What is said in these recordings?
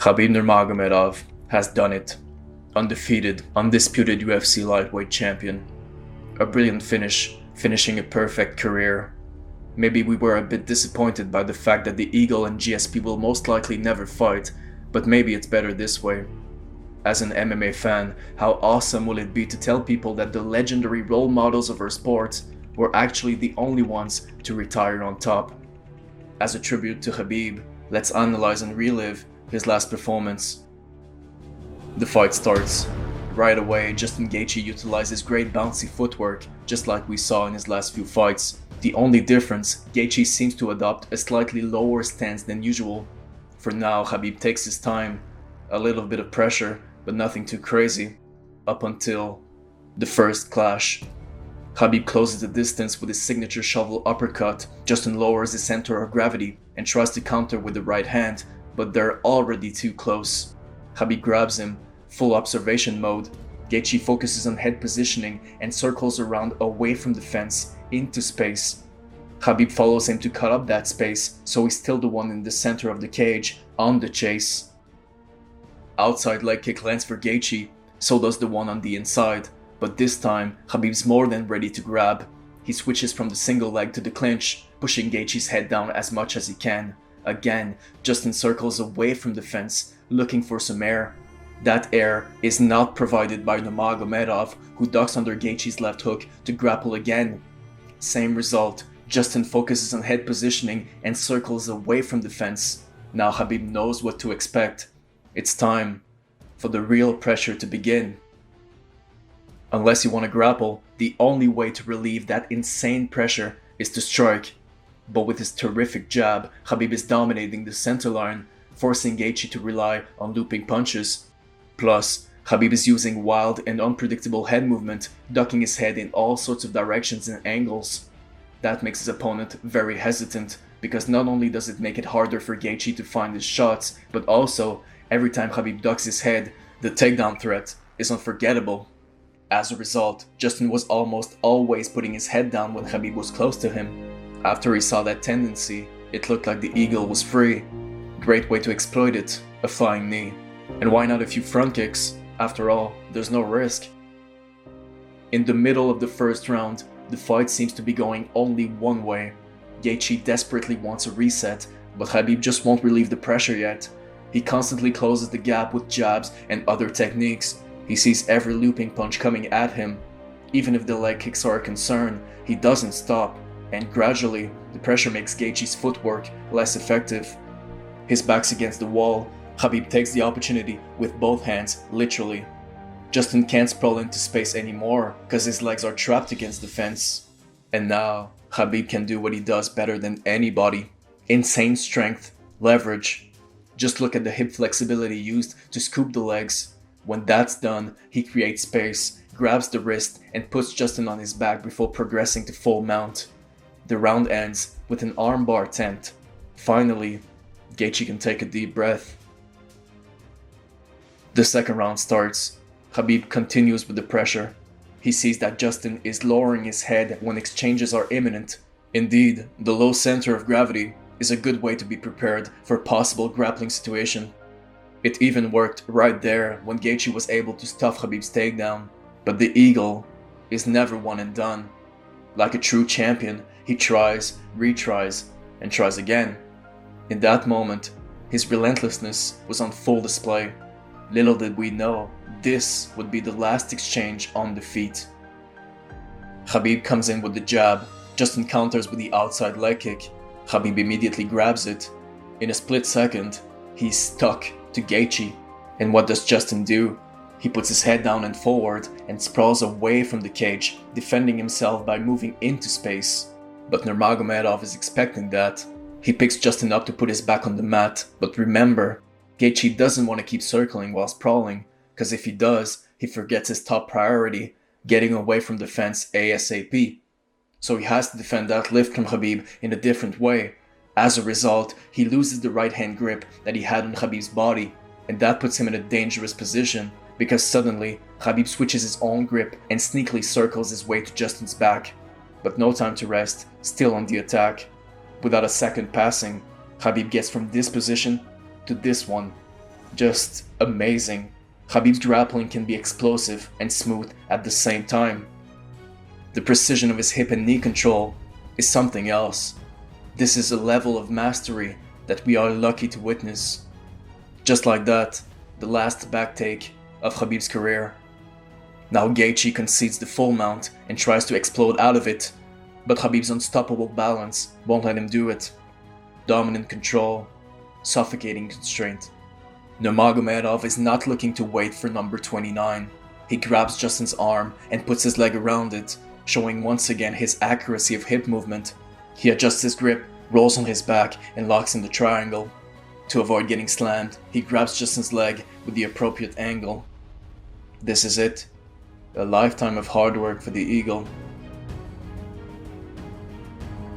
Khabib Nurmagomedov has done it. Undefeated, undisputed UFC lightweight champion. A brilliant finish, finishing a perfect career. Maybe we were a bit disappointed by the fact that the Eagle and GSP will most likely never fight, but maybe it's better this way. As an MMA fan, how awesome will it be to tell people that the legendary role models of our sport were actually the only ones to retire on top. As a tribute to Khabib, let's analyze and relive his last performance. The fight starts. Right away, Justin Gaethje utilizes great bouncy footwork, just like we saw in his last few fights. The only difference, Gaethje seems to adopt a slightly lower stance than usual. For now, Khabib takes his time, a little bit of pressure, but nothing too crazy, up until the first clash. Khabib closes the distance with his signature shovel uppercut. Justin lowers his center of gravity and tries to counter with the right hand, but they're already too close. Khabib grabs him, full observation mode. Gaethje focuses on head positioning and circles around away from the fence, into space. Khabib follows him to cut up that space, so he's still the one in the center of the cage, on the chase. Outside leg kick lands for Gaethje, so does the one on the inside, but this time Khabib's more than ready to grab. He switches from the single leg to the clinch, pushing Gaethje's head down as much as he can. Again, Justin circles away from the fence, looking for some air. That air is not provided by Nurmagomedov, who ducks under Gaethje's left hook to grapple again. Same result, Justin focuses on head positioning and circles away from the fence. Now Khabib knows what to expect. It's time for the real pressure to begin. Unless you want to grapple, the only way to relieve that insane pressure is to strike. But with his terrific jab, Khabib is dominating the center line, forcing Gaethje to rely on looping punches. Plus, Khabib is using wild and unpredictable head movement, ducking his head in all sorts of directions and angles. That makes his opponent very hesitant, because not only does it make it harder for Gaethje to find his shots, but also, every time Khabib ducks his head, the takedown threat is unforgettable. As a result, Justin was almost always putting his head down when Khabib was close to him. After he saw that tendency, it looked like the Eagle was free. Great way to exploit it, a flying knee. And why not a few front kicks? After all, there's no risk. In the middle of the first round, the fight seems to be going only one way. Gaethje desperately wants a reset, but Khabib just won't relieve the pressure yet. He constantly closes the gap with jabs and other techniques. He sees every looping punch coming at him. Even if the leg kicks are a concern, he doesn't stop, and gradually, the pressure makes Gaethje's footwork less effective. His back's against the wall. Khabib takes the opportunity with both hands, literally. Justin can't sprawl into space anymore, cause his legs are trapped against the fence. And now, Khabib can do what he does better than anybody. Insane strength, leverage. Just look at the hip flexibility used to scoop the legs. When that's done, he creates space, grabs the wrist, and puts Justin on his back before progressing to full mount. The round ends with an armbar attempt. Finally, Gaethje can take a deep breath. The second round starts. Khabib continues with the pressure. He sees that Justin is lowering his head when exchanges are imminent. Indeed, the low center of gravity is a good way to be prepared for a possible grappling situation. It even worked right there when Gaethje was able to stuff Khabib's takedown. But the Eagle is never one and done. Like a true champion, he tries, retries, and tries again. In that moment, his relentlessness was on full display. Little did we know, this would be the last exchange on the feet. Khabib comes in with the jab. Justin counters with the outside leg kick. Khabib immediately grabs it. In a split second, he's stuck to Gaethje. And what does Justin do? He puts his head down and forward and sprawls away from the cage, defending himself by moving into space. But Nurmagomedov is expecting that. He picks Justin up to put his back on the mat, but remember, Gaethje doesn't want to keep circling while sprawling, cause if he does, he forgets his top priority, getting away from the fence ASAP. So he has to defend that lift from Khabib in a different way. As a result, he loses the right hand grip that he had on Khabib's body, and that puts him in a dangerous position, because suddenly, Khabib switches his own grip and sneakily circles his way to Justin's back. But no time to rest, still on the attack. Without a second passing, Khabib gets from this position to this one. just amazing. Khabib's grappling can be explosive and smooth at the same time. The precision of his hip and knee control is something else. This is a level of mastery that we are lucky to witness. Just like that, the last back take of Khabib's career. Now Gaethje concedes the full mount and tries to explode out of it, but Khabib's unstoppable balance won't let him do it. Dominant control, suffocating constraint. Nurmagomedov is not looking to wait for number 29. He grabs Justin's arm and puts his leg around it, showing once again his accuracy of hip movement. He adjusts his grip, rolls on his back, and locks in the triangle. To avoid getting slammed, he grabs Justin's leg with the appropriate angle. This is it. A lifetime of hard work for the Eagle.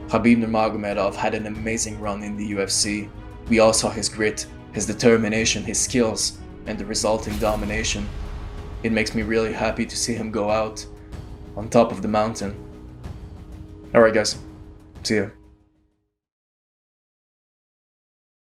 Khabib Nurmagomedov had an amazing run in the UFC. We all saw his grit, his determination, his skills, and the resulting domination. It makes me really happy to see him go out on top of the mountain. Alright guys, see ya.